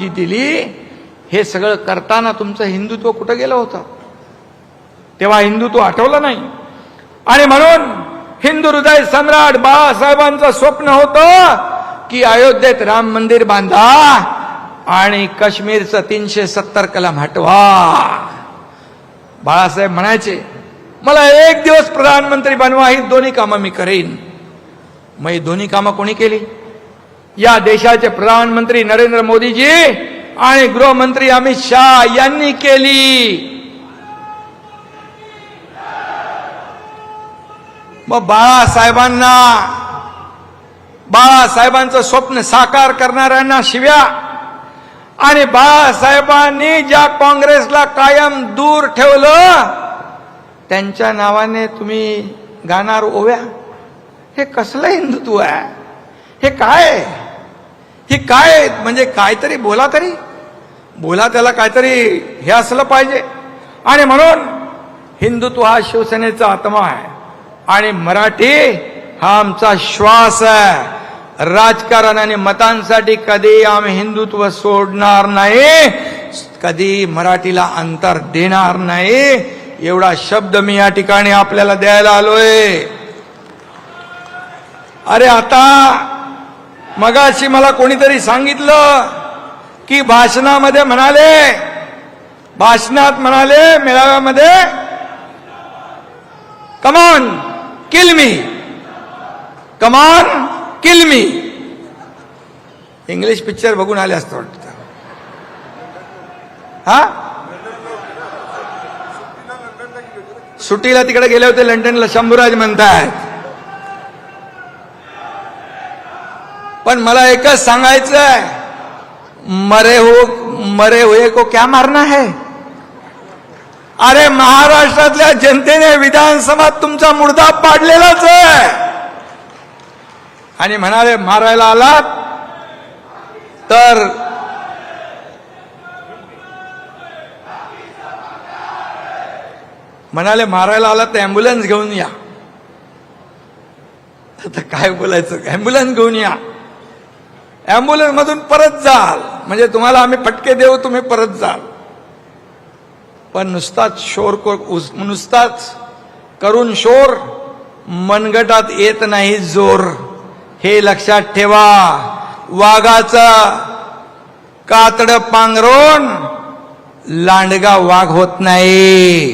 जी दिली, हे सगळं करताना तुमचं हिंदुत्व कुठं गेलं होतं? तेव्हा हिंदुत्व आठवलं नाही. आणि म्हणून हिंदू हृदय सम्राट बाळासाहेबांचं स्वप्न होतं की अयोध्येत राम मंदिर बांधा आणि काश्मीरचं 370 कलम हटवा. बाळासाहेब म्हणायचे, मला एक दिवस प्रधानमंत्री बनवा, ही दोन्ही कामं मी करेन. मग ही दोन्ही कामं कोणी केली? या देशाचे प्रधानमंत्री नरेंद्र मोदीजी आणि गृहमंत्री अमित शाह यांनी केली. मग बाळासाहेबांचं स्वप्न साकार करणाऱ्यांना शिव्या, आणि बाळासाहेबांनी ज्या काँग्रेसला कायम दूर ठेवलं त्यांच्या नावाने तुम्ही गाणार ओव्या. हे कसलं हिंदुत्व आहे? हे काय? हे काय? म्हणजे काहीतरी बोला, त्याला काहीतरी हे असलं पाहिजे. आणि म्हणून हिंदुत्व हा शिवसेनेचा आत्मा आहे आणि मराठी हा आमचा श्वास आहे. राजकारण आणि मतांसाठी कधी आम्ही हिंदुत्व सोडणार नाही, कधी मराठीला अंतर देणार नाही. एवढा शब्द मी या ठिकाणी आपल्याला द्यायला आलोय. अरे आता मगाशी मला कोणीतरी सांगितलं की भाषणात म्हणाले मेळाव्यामध्ये, कमॉन किल मी. इंग्लिश पिक्चर बघून आले असतं वाटतं. हा, सुट्टीला तिकडे गेले होते लंडनला, शंभूराज म्हणतायत. पण मला एकच सांगायचंय, मरे हुए को क्या मारना है? अरे महाराष्ट्रातल्या जनतेने विधानसभात तुमचा मुर्दा पाडलेलाच आहे. आणि म्हणाले मारायला आलात तर ॲम्ब्युलन्स घेऊन या. आता काय बोलायचं? ॲम्ब्युलन्स घेऊन या, ॲम्ब्युलन्स मधून परत जाल, म्हणजे तुम्हाला आम्ही फटके देऊ, तुम्ही परत जाल. पण नुसताच करून शोर मनगटात येत नाही जोर. हे लक्षात ठेवा. वाघाचं कातडं पांघरून लांडगा वाघ होत नाही.